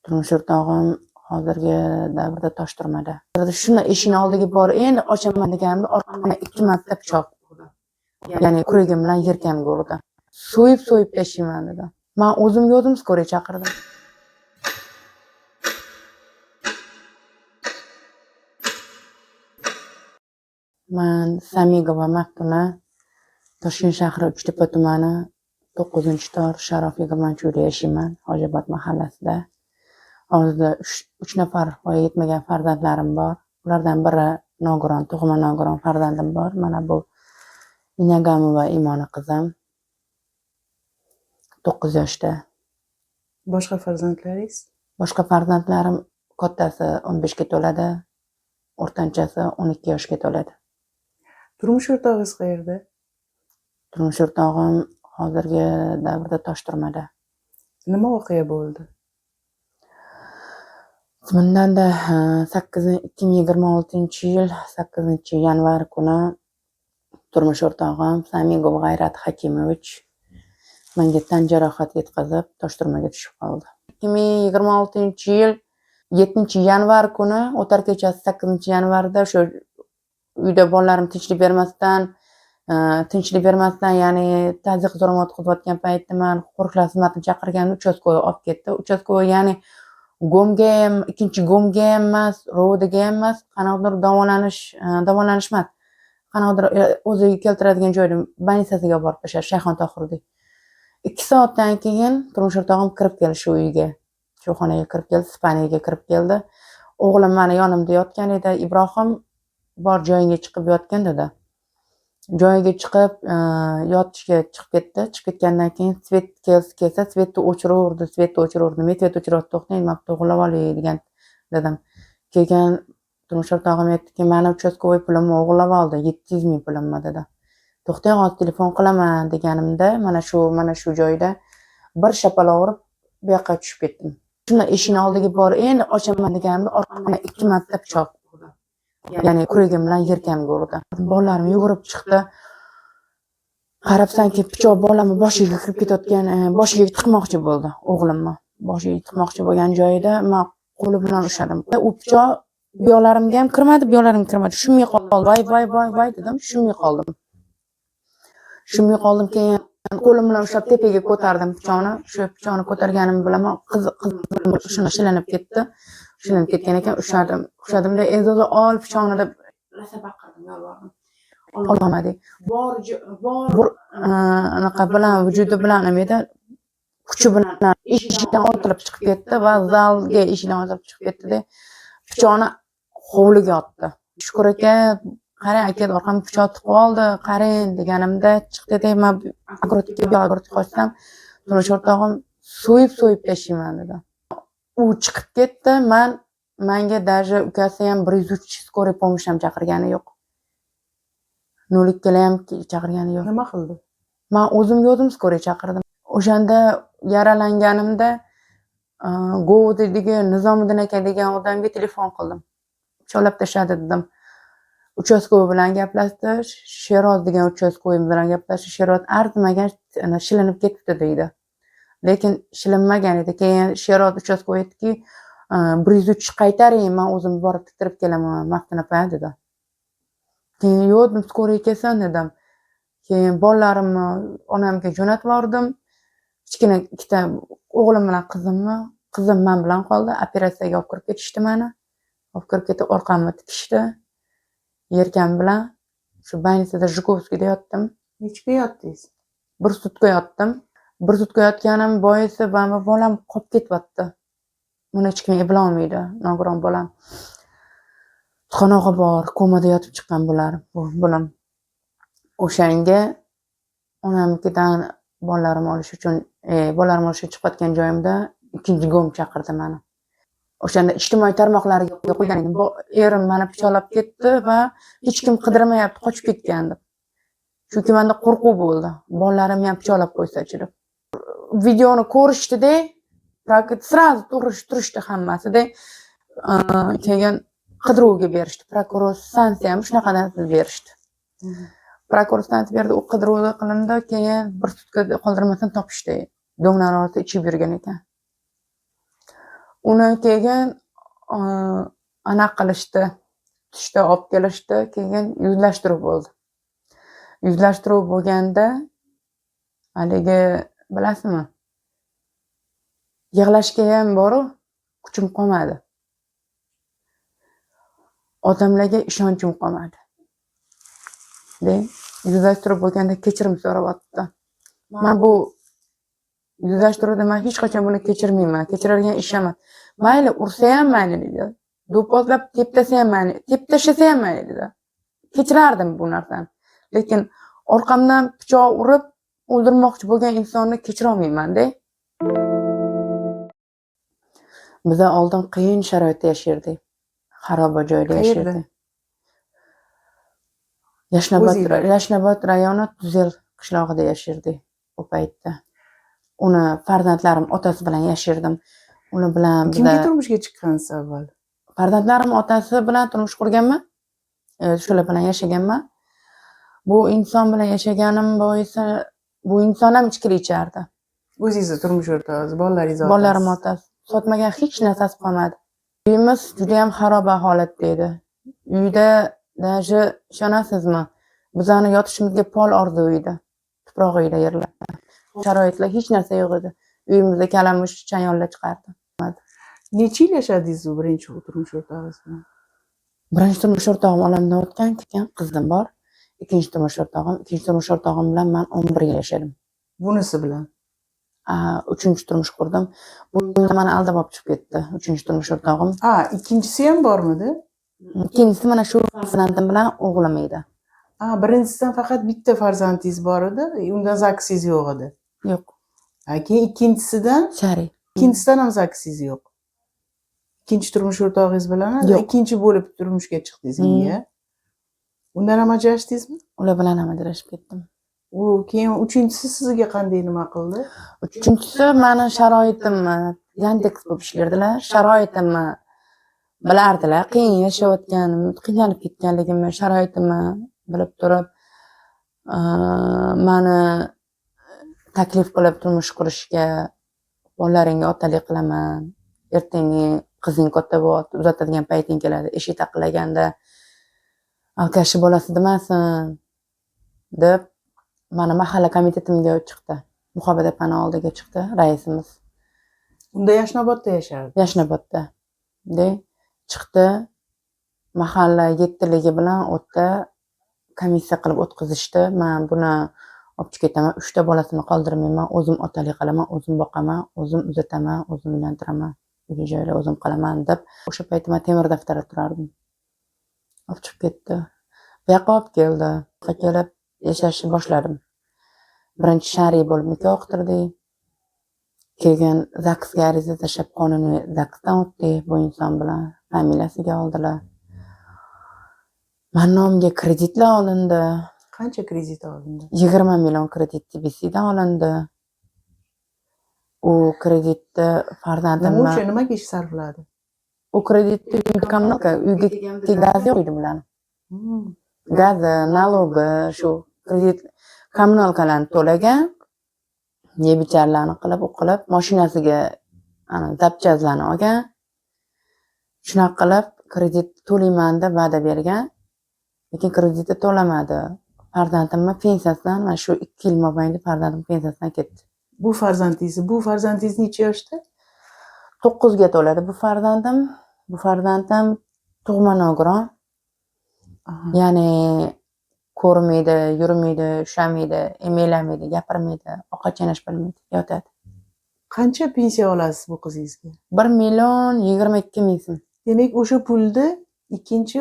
Turmush o'rtog'im hozirgi davrda Toshturmada. Shuni eshikni oldiga borib, endi ochaman deganimda orqamdan 2 marta pichoq urdi. Ya'ni kuragim bilan yelkamga urdi. So'yib tashlayman dedi. Men o'zimga o'zim skoriy chaqirdim. Men Samigova Maftuna, Toshkent shahri Uchtepa tumani 9-tor Sharof 20-uyda yashayman, Hojiobod mahallasida. Hozirda 3 nafar voyaga yetmagan farzandlarim bor. Ulardan biri nogiron, tug'ma nogiron farzandim bor. Mana bu Inagamova Imona qizim 9 yoshda. Boshqa farzandlaringiz? Boshqa farzandlarim kattasi 15 ga to'ladi, o'rtanchasi 12 yoshga to'ladi. Turmush o'rtog'ingiz qayerda? Turmush o'rtog'im hozirgi davrda Toshturmada. Nima voqea bo'ldi? Bundanda 2026-yil 8-yanvar kuni turmush o'rtog'im Samigov G'ayrat Hakimovich menga tan jarohati yetkazib Toshturmaga tushib qoldi. 2026-yil 7-yanvar kuni o'tar kechasi 8-yanvarda o'sha uyda bolalarim tinchlik bermasdan, ya'ni tazyiq zo'ravon qilayotgan paytda men qo'riqlash xizmatini chaqirganda uchastkovoy olib ketdi. Uchastkovoy ya'ni gomga ham, ikkinchi gomga ham emas, ro'diga ham emas, qanaqadir davolanish emas. Qanaqadir o'ziga keltiradigan joyda больницasiga olib borib tashladi, Shayxontohurda. 2 soatdan keyin turmush o'rtog'im kirib keldi shu uyga. Shu xonaga kirib keldi, spaniyaga kirib keldi. O'g'lim meni yonimda yotgan edi. Ibrohim bor joyingga chiqib yotgan dedi. Joyiga chiqib yotishga chiqib ketdi. Chiqib ketgandan keyin svet kelsa, svetni o'chiraverdi. Men svet o'chirib to'xtang, men to'g'rilab olay degan dedim. Keyin turmush o'rtog'im aytdiki, meni uchastkovoy pulimni o'g'irlab oldi, 700 ming pulimni dedi. To'xtang, hozir telefon qilaman deganimda, mana shu joyda bir shapaloq urib bu yoqqa tushib ketdim. Shuni eshikni oldiga borib, endi ochaman deganimda orqamdan 2 marta pichoq urdi. Ya'ni kuragim bilan yelkamga urdi. Bolalarim yugurib chiqdi. Qarabsanki, pichoq bolamni boshiga kirib ketayotgan, boshiga tiqmoqchi bo'ldi, o'g'limni. Boshiga tiqmoqchi bo'lgan joyida men qo'li bilan ushladim. U pichoq bu yoqlarimga ham kirmadi, bu yoqlarimga kirmadi. Tushunmay qoldim. Voy dedim, tushunmay qoldim. Keyin qo'lim bilan ushlab tepaga ko'tardim pichoqni. Shu pichoqni ko'targanim bilan qiz shuni shilinib ketdi. Shilinib ketgan ekan, ushladimda, "Ezoza ol pichoqni" deb rosa baqirdim, yolvordim. Olmadi. Bor anaqa bilan vujudi bilan edi, kuchi bilan eshikdan otilib chiqib ketdi va zalga eshikdan otilib chiqib ketdi-da, pichoqni hovliga otdi. Shukur aka, qarang aka, orqamga pichoq tiqib oldi, qarang deganimda chiqdi-da, men agorotga qochsam, turmush o'rtog'im so'yib tashlayman dedi. U chiqib ketdi, menga даже ukasi ham 103 skoriy pomosh ham chaqirgani yo'q. 02 ham chaqirgani yo'q. Nima qildi? Men o'zimga o'zim skoriy chaqirdim. O'shanda yaralanganimda Govodagi Nizomiddin aka degan odamga telefon qildim. Cholab tashladi dedim. Uchastkovoy bilan gaplashdi, Sheroz degan uchastkovoy bilan gaplashdi. Sheroz arzimagan, shilinib ketibdi deydi. Lekin shilinmagan edi. Keyin Sheroz uchastkovoy aytdiki, 103 qaytaring, men o'zim borib tiktirib kelaman, Maftuna opa dedi. Keyin yo'q, skoriy kelsin dedim. Keyin bolalarimni onamga jo'natib yubordim. Kichkina ikkita o'g'lim bilan qizim men bilan qoldi. Operatsiyaga olib kirib ketishdi meni. Olib kirib ketib orqamni tikishdi. Yelkam bilan shu больницада Jhukovskida yotdim. Nechga yotdingiz? 1 sutka yotdim. 1 sutka yotganim boisi bolam qolib ketyapti. Buni hech kim eplolmaydi, nogiron bolam. Tutqanog'i bor, komada yotib chiqqan bolam. O'shanga onamnikidan bolalarim olish uchun chiqayotgan joyimda ikkinchi gom chaqirdi meni. O'shanda ijtimoiy tarmoqlarga qo'ygan edim. Erim meni pichoqlab ketdi va hech kim qidirmayapti, qochib ketgan deb. Chunki menda qo'rquv bo'ldi. Bolalarim ham pichoqlab qo'ysa-chi deb. Videoni ko'rishdi-da, sразу turishdi hammasi-da. Keyin qidiruvga berishdi. Prokuror stansiya ham shunaqa narsa berishdi. Prokuror stansiya berdi, u qidiruvga qilindi, keyin 1 sutka qoldirmasdan topishdi. Domlar orasida ichib yurgan ekan. uni keyin anaqa qilishdi, tushda olib kelishdi, keyin yuzlashtiruv bo'ldi. Yuzlashtiruv bo'lganda haligi bilasizmi? Yig'lashga ham boru kuchim qolmadi. Odamlarga ishonchim qolmadi. Yuzlashtiruv bo'lganda kechirim so'rayapti. Men bu yuzlashtiruvda men hech qachon buni kechirmayman. Kechiradigan ish emas. Mayli ursa ham mayli dedi. Do'pposlab teptasa ham mayli, teptashasa ham mayli dedi. Kechirardim bu narsani. Lekin orqamdan pichoq urib o'ldirmoqchi bo'lgan insonni kechira olmayman-da. Biz oldin qiyin sharoitda yashardik. Xaroba joyda yashardik. Yashnobod rayoni Tuzel qishlog'ida yashardik u paytda. Uni farzandlarim otasi bilan yashardim. Ular bilan kimga turmushga chiqqansiz avval? Farzandlarim otasi bilan turmush qurganman. Shular bilan yashaganman. Bu inson bilan yashaganim boisa bu inson ham ichkili ichardi. O'zingizni turmush o'rtog'ingiz, bolalaringiz otasi. Bolalarim otasi. Sotmagan hech narsasi qolmadi. Uyimiz juda ham xaroba holatda edi. Uyda даже ishonasizmi? Bizani yotishimizga pol ordi uyda. Tuproq uyda yerlar. Sharoitlar hech narsa yo'q edi. Uyimizda kalamush chayonlar chiqardi. Necha yil yashadingiz u birinchi turmush o'rtog'ingiz bilan? Birinchi turmush o'rtog'im olamdan o'tgan, qizim bor. Ikkinchi turmush o'rtog'im bilan men 11 yil yashadim. Bunisi bilan? Uchinchi turmush qurdim. Bu meni aldab olib chiqib ketdi. Uchinchi turmush o'rtog'im. Ikkinchisi ham bormidi? Ikkinchisi mana shu farzandim bilan o'g'lim edi. Birinchisidan faqat bitta farzandingiz bor edi, undan zakisingiz yo'q edi. Yo'q. Keyin ikkinchisidan Shari. Ikkinchisidan ham zakisingiz yo'q. Ikkinchi turmush o'rtog'ingiz bilan ikkinchi bo'lib turmushga chiqdingiz unga. Undan ham ajrashdingizmi? Ular bilan ham ajrashib ketdim. Keyin uchinchisi sizga qanday nima qildi? Uchinchisi meni sharoitimni Yandex bo'lib ishlardilar. Sharoitimni bilardilar. Qiyin yashayotganim, qiynalib ketganligimni, sharoitimni bilib turib, meni taklif qilib turmush qurishga, bolalaringga otalik qilaman. Ertangi qizing katta bo'lib, uzatadigan payting keladi. Eshik taqilaganda alkashi bolasi demasin deb mana mahalla komitetimga chiqdi. Muhabbat opani oldiga chiqdi raisimiz. Unda Yashnobodda yashardi. Yashnobodda. Chiqdi. Mahalla yettiligi bilan o'tda komissiya qilib o'tkazishdi. Men buni olib chiqib ketaman. 3 ta bolasini qoldirmayman. O'zim otalik qilaman, o'zim boqaman, o'zim uzataman, o'zim uylantiraman. Uy joyda o'zim qilaman deb o'sha paytda men temir daftarda turardim. Olib chiqib ketdi. Bu yoqqa olib keldi. Kelib yashashni boshladim. Birinchi shariy bo'lib nikoh o'qtirdik. Keyin zaksga ariza tashlab qonuniy zaksdan o'tdik bu inson bilan. Familiyasiga oldilar. Men nomimga kreditlar olindi. Qancha kredit olindi? 20 million kredit TBC'dan olindi. U kreditni farzandimga nimaga sarfladi? U kreditni uyga gaz yo'q edi bularni. Gazi, nalogi, shu kredit kommunalkalarni to'lagan, yebicharlarni qilib, o'qilib, mashinasiga zapchazlarni olgan. Shunaqa qilib kredit to'layman deb va'da bergan. Lekin kreditni to'lamadi. Farzandimni pensiyasidan, mana shu 2 yil mobaynida farzandim pensiyasidan ketdi. Bu farzandingiz necha yoshda? 9 ga to'ladi bu farzandim. Bu farzandim tug'ma nogiron. Ya'ni ko'rmaydi, yurmaydi, ushlamaydi, emelamaydi, gapirmaydi, ovqat chaynash bilmaydi, yotadi. Qancha pensiya olasiz bu qizingizga? 1,22,000 so'm. Demak, o'sha pulni ikkinchi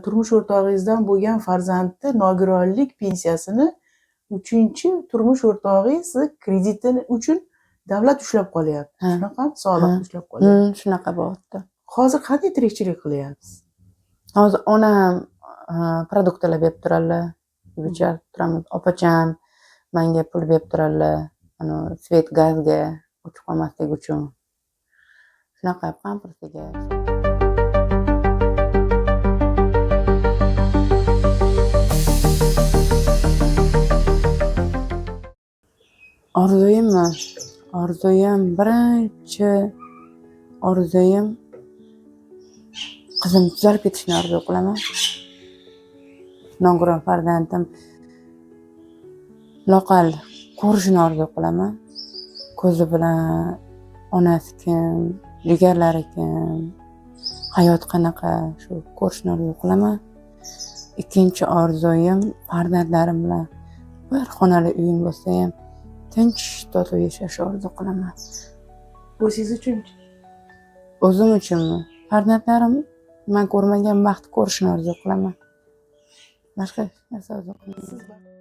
turmush o'rtog'ingizdan bo'lgan farzandni nogironlik pensiyasini uchinchi turmush o'rtog'ingiz krediti uchun davlat ushlab qolyapti. Shunaqami? Soliq ushlab qolyapti. Shunaqa bo'lyapti. Hozir qanday tirikchilik qilyapsiz? Hozir onam produktlar berib turadilar. Yeb-ichar turamiz. Opacham menga pul berib turadilar. Svet gazga o'chib qolmaslik uchun. Shunaqa pampersiga. Orzuyim birinchi orzuyim qizim tuzalib ketishini orzu qilaman. Nogiron farzandim loqal ko'rishini orzu qilaman. Ko'zi bilan onasi kim, jigarlari kim, hayot qanaqa shu ko'rishni orzu qilaman. Ikkinchi orzuyim farzandlarim bilan bir xonali uyim bo'lsa ham tinch totuv yashashni orzu qilaman. O'zingiz uchunchi? O'zim uchunmi? Farzandlarim man ko'rmagan baxt ko'rishni orzu qilaman. Boshqa narsa orzu qilmayman.